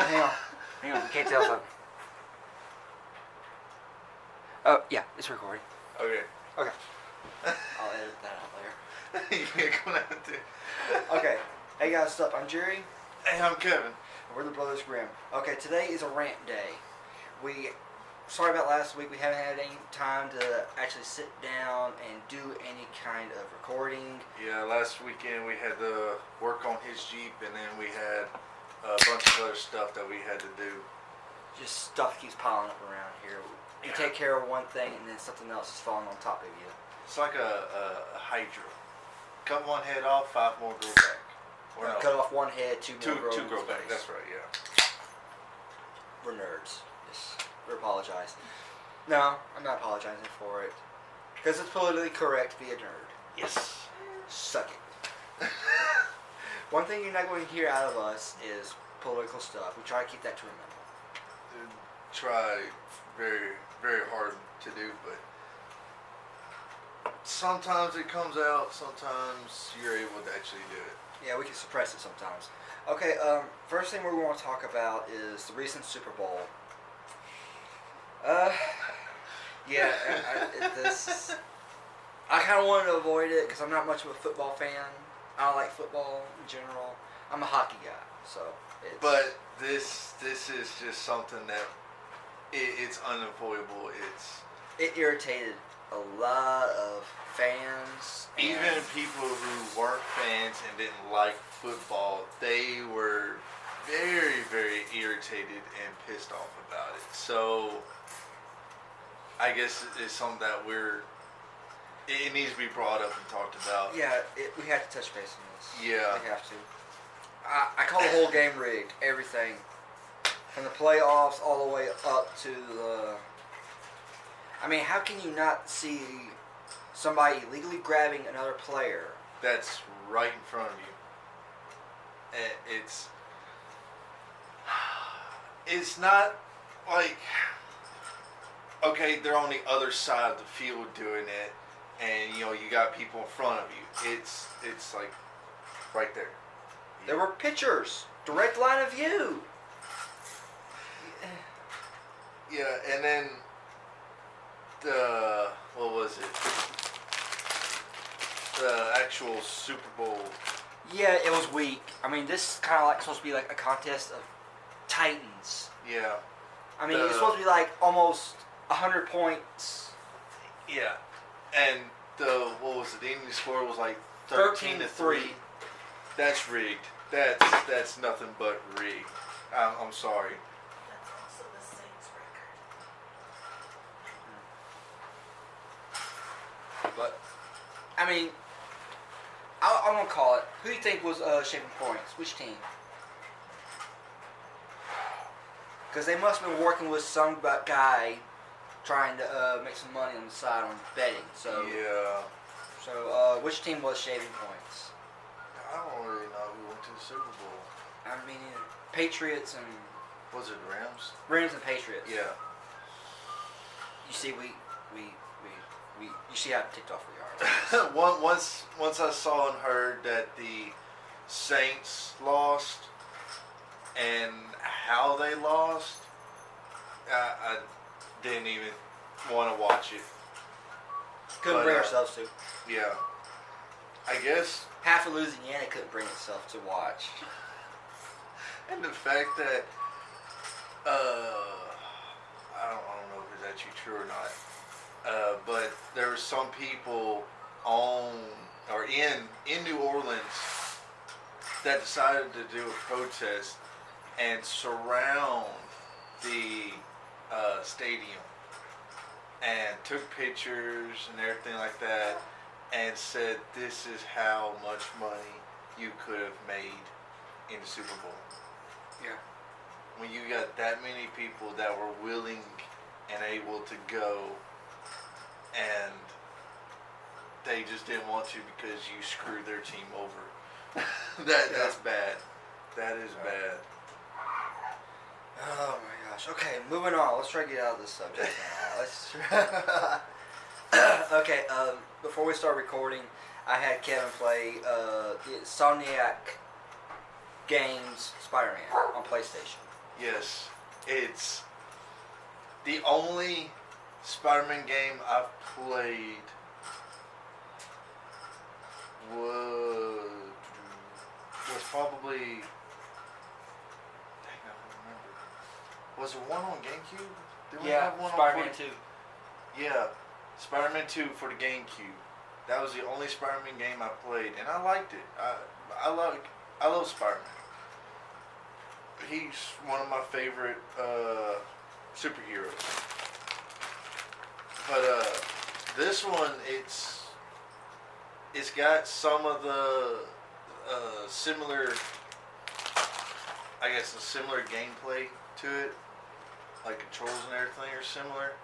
Hang on, you can't tell something. Oh, yeah, it's recording. Okay. Okay. I'll edit that out later. You're gonna have to. Okay. Hey guys, what's up? I'm Jerry. Hey, I'm Kevin. And we're the Brothers Grimm. Okay, today is a rant day. Sorry about last week. We haven't had any time to actually sit down and do any kind of recording. Yeah, last weekend we had to work on his Jeep, and then we had a bunch of other stuff that we had to do. Just stuff keeps piling up around here. You take care of one thing, and then something else is falling on top of you. It's like a hydra. Cut one head off, 5 more grow back. Or no, cut off one head, two grow back. That's right. Yeah. We're nerds. Just we apologize. No, I'm not apologizing for it because it's politically correct to be a nerd. Yes. Suck it. One thing you're not going to hear out of us is political stuff. We try to keep that to a minimum. Try very, very hard to do, but sometimes it comes out. Sometimes you're able to actually do it. Yeah, we can suppress it sometimes. Okay, first thing we want to talk about is the recent Super Bowl. Yeah, I kind of wanted to avoid it because I'm not much of a football fan. I don't like football in general. I'm a hockey guy, so it's... But this is just something that it's unavoidable. It irritated a lot of fans. Even people who weren't fans and didn't like football, they were very, very irritated and pissed off about it. So I guess it's something that it needs to be brought up and talked about. Yeah, we have to touch base on this. Yeah. We have to. I call the whole game rigged. Everything. From the playoffs all the way up to the... I mean, how can you not see somebody illegally grabbing another player? That's right in front of you. And it's not like... Okay, they're on the other side of the field doing it, and you got people in front of you. It's like right there. There were pitchers, direct line of view. Yeah, and then what was it? The actual Super Bowl. Yeah, it was weak. I mean, this is kind of like supposed to be like a contest of titans. Yeah. I mean, it's supposed to be like almost 100 points. Yeah, and what was it? The ending score was like 13-3. That's rigged. That's nothing but rigged. I'm sorry. That's also the Saints record. But I mean, I'm gonna call it. Who do you think was shaving points? Which team? Because they must have been working with some guy trying to make some money on the side on betting. So yeah. So which team was shaving points? I don't really know who went to the Super Bowl. I mean, Patriots and... Was it Rams? Rams and Patriots. Yeah. You see, you see how ticked off we are. Once I saw and heard that the Saints lost and how they lost, I didn't even want to watch it. Couldn't bring ourselves to. Yeah. I guess. Half of Louisiana couldn't bring itself to watch. And the fact that, I don't know if it's actually true or not, but there were some people in New Orleans that decided to do a protest and surround the stadium and took pictures and everything like that and said this is how much money you could have made in the Super Bowl. Yeah. When you got that many people that were willing and able to go and they just didn't want to because you screwed their team over. That's bad. That is bad. Oh my gosh. Okay, moving on. Let's try to get out of this subject now. Okay, before we start recording, I had Kevin play the Insomniac Games Spider-Man on PlayStation. Yes, it's the only Spider-Man game I've played was probably, dang, I don't remember. Was it one on GameCube? Did we have one Spider-Man on 2. Yeah, Spider-Man 2 for the GameCube. That was the only Spider-Man game I played, and I liked it. I love Spider-Man. He's one of my favorite superheroes. But this one, it's got some of the similar, I guess, a similar gameplay to it. Like controls and everything are similar.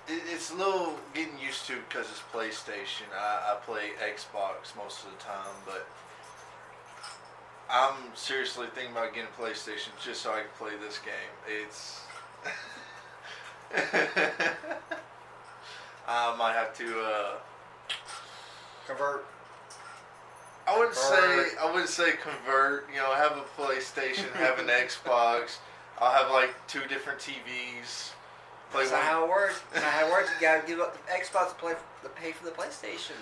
It's a little getting used to because it's PlayStation. I play Xbox most of the time, but I'm seriously thinking about getting a PlayStation just so I can play this game. It's I might have to Convert. I wouldn't say convert. You know, have a PlayStation, have an Xbox. I'll have like 2 different TVs. That's not how it works. That's not how it works. You gotta give up the Xbox to pay for the PlayStation.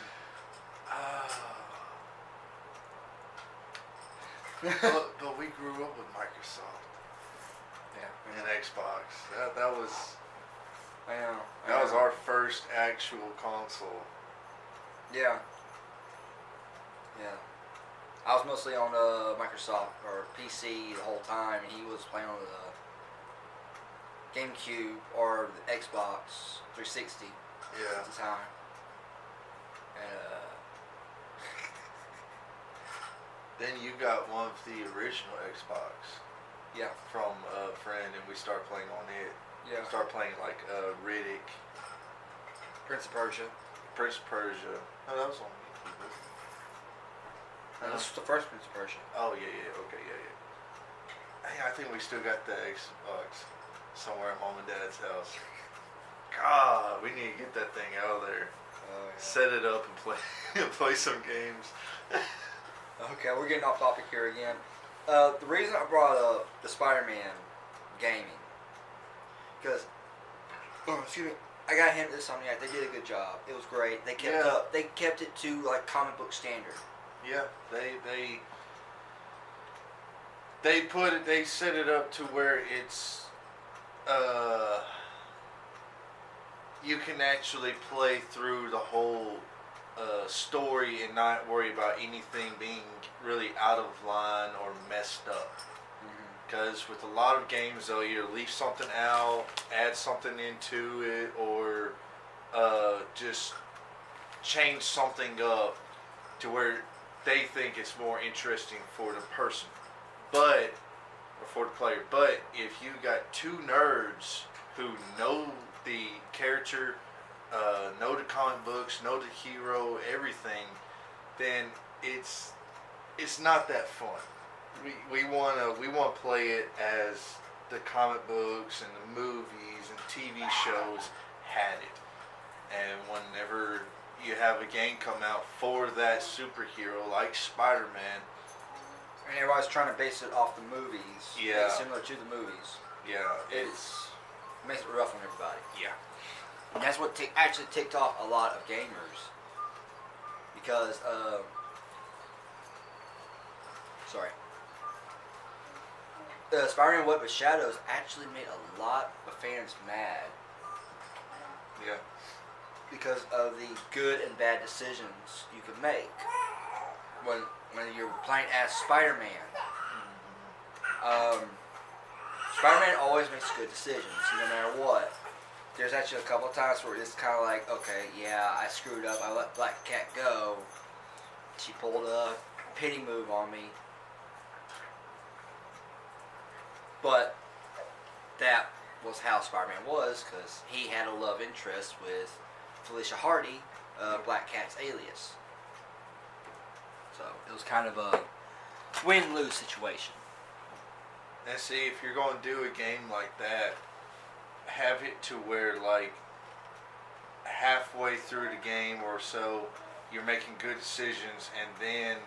But we grew up with Microsoft Yeah. and Xbox. That was I know. that was our first actual console. Yeah. Yeah. I was mostly on Microsoft or PC the whole time, and he was playing on the GameCube or the Xbox 360 Yeah. at the time. And Then you got one of the original Xbox yeah, from a friend, and we started playing on it. yeah. Started playing like Riddick, Prince of Persia. Prince of Persia. Oh, that was on YouTube, wasn't it? This was the first Prince of Persia. Oh yeah, okay, yeah. Hey, I think we still got the Xbox somewhere at Mom and Dad's house. God, we need to get that thing out of there. Oh, yeah. Set it up and play play some games. Okay, we're getting off topic here again. The reason I brought up the Spider-Man gaming, because, excuse me, I got him this Insomniac. They did a good job. It was great. They kept up. They kept it to like comic book standard. Yeah, they put it. They set it up to where it's you can actually play through the whole story and not worry about anything being really out of line or messed up. Because with a lot of games, they'll either leave something out, add something into it, or just change something up to where they think it's more interesting for the person, or for the player. But if you got 2 nerds who know the character, know the comic books, know the hero, everything, then it's not that fun. We wanna play it as the comic books and the movies and TV shows had it. And whenever you have a game come out for that superhero like Spider-Man, And everybody's trying to base it off the movies. Yeah. Similar to the movies. yeah, It makes it rough on everybody. yeah. And that's what actually ticked off a lot of gamers. Because, Spider-Man Web of Shadows actually made a lot of fans mad. Yeah. Because of the good and bad decisions you could make when you're playing as Spider-Man. Spider-Man always makes good decisions, no matter what. There's actually a couple of times where it's kind of like, okay, yeah, I screwed up. I let Black Cat go. She pulled a pity move on me. But that was how Spider-Man was, because he had a love interest with Felicia Hardy, Black Cat's alias. So it was kind of a win-lose situation. And see, if you're going to do a game like that, have it to where like halfway through the game or so, you're making good decisions, and then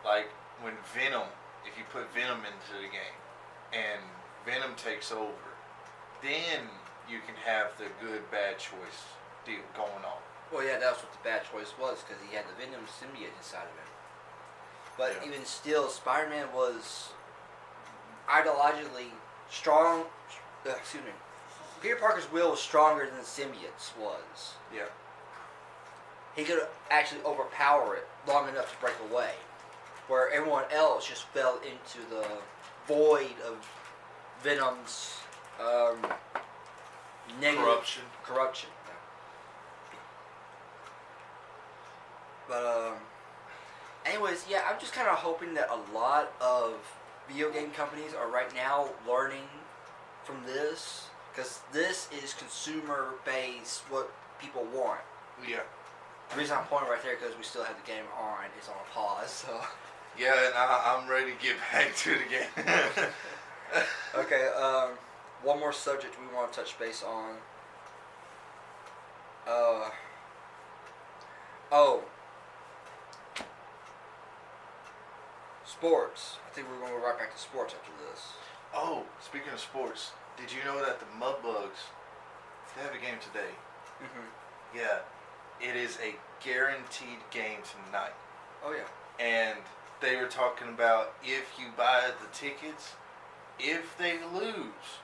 like when Venom, if you put Venom into the game, and Venom takes over, then you can have the good bad choice deal going on. Well, yeah, that's what the bad choice was because he had the Venom symbiote inside of him. But Yeah. even still, Spider-Man was ideologically strong. Excuse me. Peter Parker's will was stronger than the symbiote's was. Yeah. He could actually overpower it long enough to break away, where everyone else just fell into the void of Venom's negative corruption. But anyways, yeah, I'm just kind of hoping that a lot of video game companies are right now learning from this, because this is consumer based, what people want. Yeah. The reason I'm pointing right there because we still have the game on. It's on pause, so. Yeah, and I'm ready to get back to the game. Okay, one more subject we want to touch base on. Sports. I think we're going to go right back to sports after this. Oh, speaking of sports, did you know that the Mudbugs, they have a game today? Mm-hmm. Yeah. It is a guaranteed game tonight. Oh, yeah. And they were talking about if you buy the tickets, if they lose,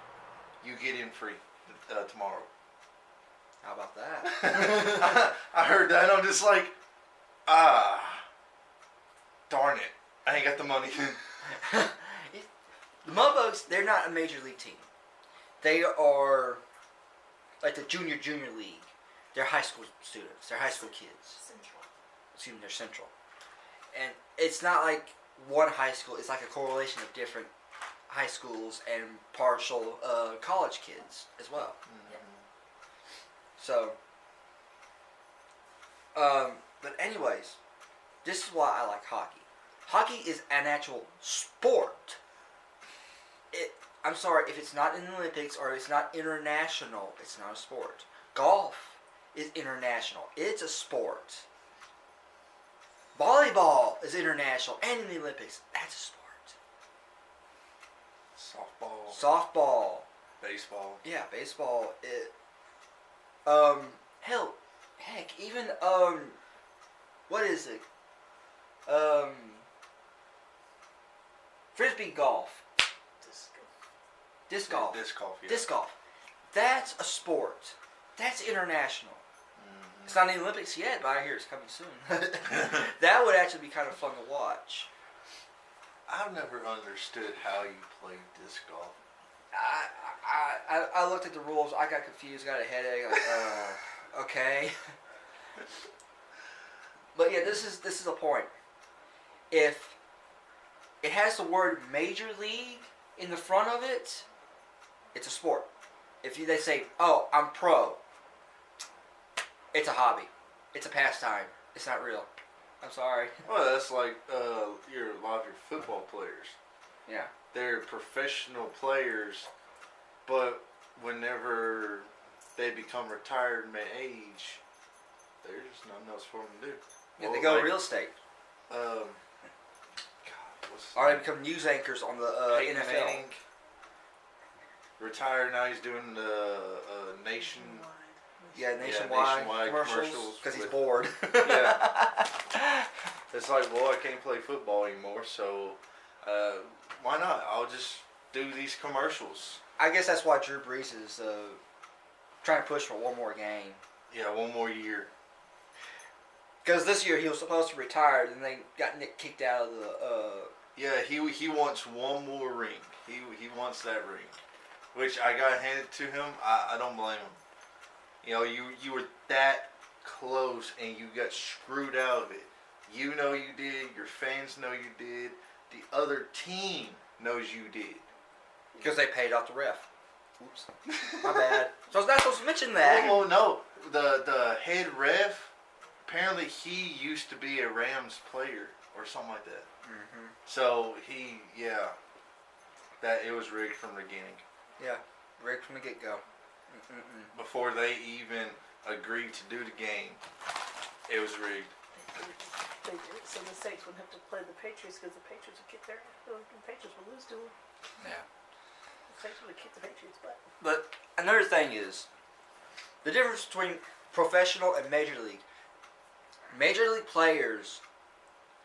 you get in free tomorrow. How about that? I heard that and I'm just like, darn it. I ain't got the money. The Mudbugs, they're not a major league team. They are like the junior league. They're high school students. They're high school kids. Central. Excuse me, they're central. And it's not like one high school. It's like a correlation of different high schools and partial college kids as well. So, but anyways, this is why I like hockey. Hockey is an actual sport. I'm sorry, if it's not in the Olympics or it's not international, it's not a sport. Golf is international. It's a sport. Volleyball is international and in the Olympics. That's a sport. Softball. Baseball. Yeah, baseball. Heck, even what is it? Frisbee golf. Disc golf. Disc golf, yeah. Disc golf. That's a sport. That's international. Mm-hmm. It's not in the Olympics yet, but I hear it's coming soon. That would actually be kind of fun to watch. I've never understood how you play disc golf. I looked at the rules. I got confused. Got a headache. Like, okay. But yeah, this is a point. If it has the word Major League in the front of it, it's a sport. If they say, "Oh, I'm pro," it's a hobby. It's a pastime. It's not real. I'm sorry. Well, that's like a lot of your football players. Yeah. They're professional players, but whenever they become retired and may age, there's nothing else for them to do. Yeah, they go like, real estate. God, what's Or they become news anchors on the Peyton NFL. Manning retired, now he's doing the nation. Yeah, nationwide commercials because he's bored. Yeah. It's like, well, I can't play football anymore, so why not? I'll just do these commercials. I guess that's why Drew Brees is trying to push for one more game. Yeah, one more year. Because this year he was supposed to retire, and they got Nick kicked out of the. Yeah, he wants one more ring. He wants that ring, which I got handed to him. I don't blame him. You know, you were that close and you got screwed out of it. You know you did. Your fans know you did. The other team knows you did. Because they paid off the ref. Oops. My bad. So I was not supposed to mention that. Oh no, the head ref. Apparently he used to be a Rams player or something like that. Mm-hmm. So that it was rigged from the beginning. Yeah, rigged from the get-go. Before they even agreed to do the game, it was rigged. They did it so the Saints wouldn't have to play the Patriots because the Patriots would get there. The Patriots would lose to them. Yeah. Essentially kick the Patriots' butt. But another thing is the difference between professional and major league. Major league players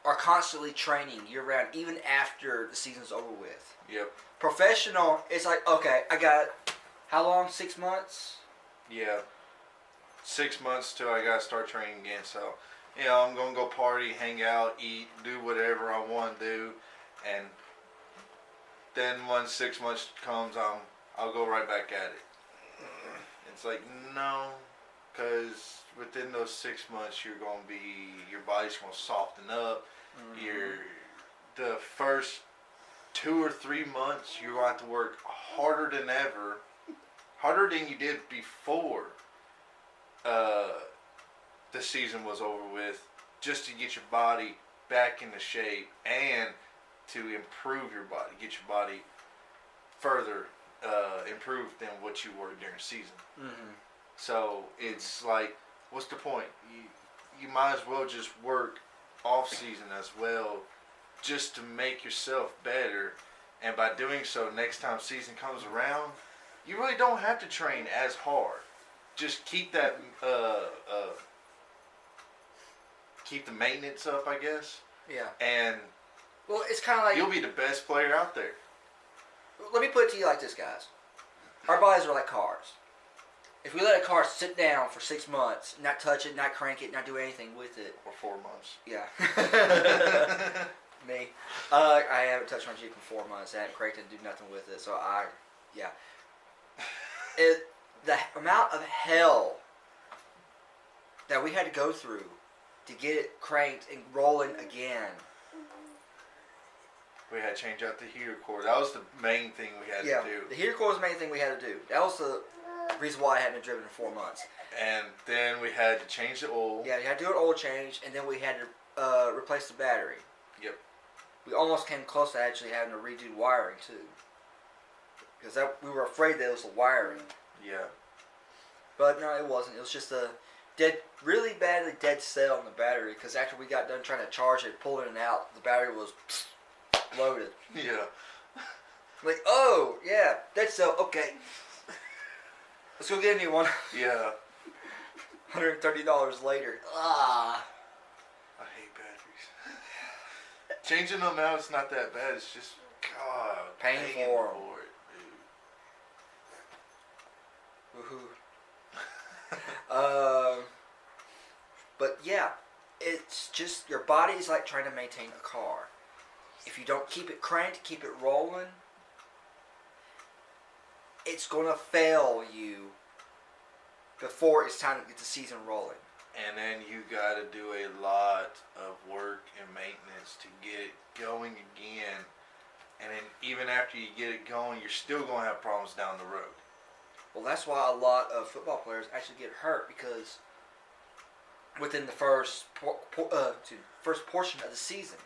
are constantly training year round, even after the season's over with. Yep. Professional, it's like, okay, I got how long? 6 months? Yeah. 6 months till I gotta start training again. So, you know, I'm gonna go party, hang out, eat, do whatever I want to do, and then once 6 months comes, I'll go right back at it. It's like, no, because within those 6 months, your body's gonna soften up. The first 2 or 3 months, you're going to have to work harder than ever, harder than you did before the season was over with, just to get your body back into shape and to improve your body, get your body further improved than what you were during season. So it's like, what's the point? You might as well just work off season as well, just to make yourself better. And by doing so, next time season comes around, you really don't have to train as hard. Just keep that keep the maintenance up, I guess. Yeah. And Well, it's kind of like, you'll be the best player out there. let me put it to you like this, guys. Our bodies are like cars. If we let a car sit down for 6 months, not touch it, not crank it, not do anything with it. Or 4 months. Yeah. Me. I haven't touched my Jeep in 4 months. I haven't cranked it and do nothing with it. So yeah. The amount of hell that we had to go through to get it cranked and rolling again. We had to change out the heater core. That was the main thing we had to do. The heater core was the main thing we had to do. That was the reason why I hadn't been driven in 4 months. And then we had to change the oil. Yeah, you had to do an oil change, and then we had to replace the battery. Yep. We almost came close to actually having to redo wiring too, because we were afraid that it was the wiring. Yeah. But no, it wasn't. It was just a really badly dead cell in the battery. Because after we got done trying to charge it, pulling it out, the battery was loaded. Yeah. Like, oh yeah, dead cell. Okay, let's go get a new one. Yeah. $130 later. Ah. I hate batteries. Changing them out, it's not that bad. It's just, God, Paying paying for 'em. for it, dude. Woohoo. But yeah, it's just your body is like trying to maintain a car. If you don't keep it cranked, keep it rolling, it's gonna fail you before it's time to get the season rolling. And then you got to do a lot of work and maintenance to get it going again. And then even after you get it going, you're still going to have problems down the road. Well, that's why a lot of football players actually get hurt, because within the first portion of the season,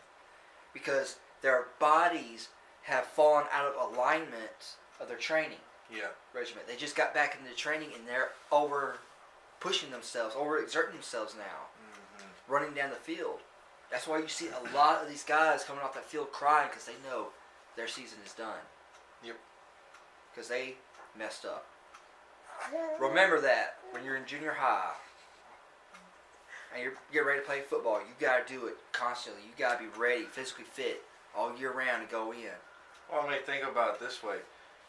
because their bodies have fallen out of alignment of their training regimen. They just got back into training and they're over pushing themselves, over exerting themselves now, running down the field. That's why you see a lot of these guys coming off that field crying, because they know their season is done. Yep. Because they messed up. Remember that when you're in junior high and you're getting ready to play football, you got to do it constantly. You got to be ready, physically fit all year round to go in. Well, I mean, think about it this way.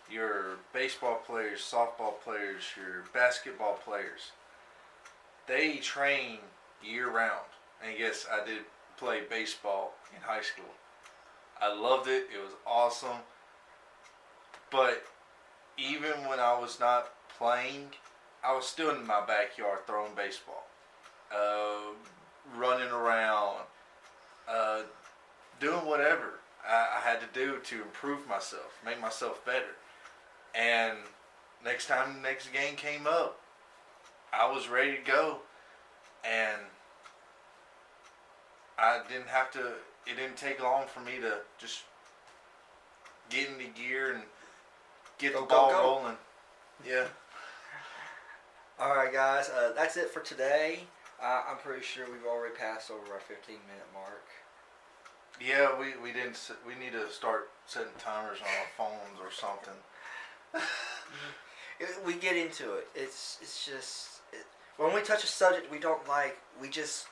Your baseball players, softball players, your basketball players, they train year round. And yes, I did play baseball in high school. I loved it. It was awesome. But even when I was not playing, I was still in my backyard throwing baseball, running around, doing whatever I had to do to improve myself, make myself better. And next game came up, I was ready to go, and it didn't take long for me to just get into gear and get the ball rolling. Yeah. Alright guys, that's it for today. I'm pretty sure we've already passed over our 15-minute mark. Yeah, we need to start setting timers on our phones or something. We get into it. It's just when we touch a subject we don't like, we just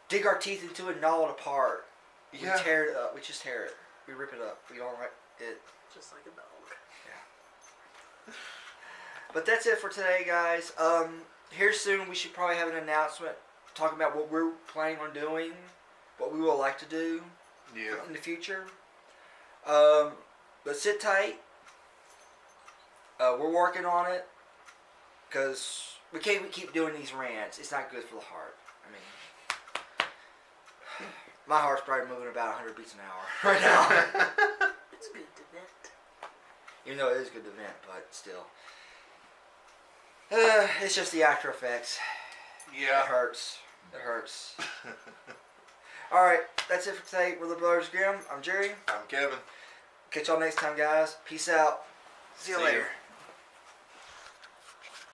dig our teeth into it and gnaw it apart. Yeah. We tear it up. We just tear it. We rip it up. We don't like it. Just like a dog. Yeah. But that's it for today, guys. Here soon we should probably have an announcement talking about what we're planning on doing, what we would like to do in the future. But sit tight. We're working on it because we can't keep doing these rants. It's not good for the heart. I mean, my heart's probably moving about 100 beats an hour right now. It's good to vent. Even though it is good to vent, but still. It's just the after effects. Yeah. It hurts. It hurts. Alright, that's it for today. We're the Brothers Grimm. I'm Jerry. I'm Kevin. Catch y'all next time, guys. Peace out. See you See later. ya.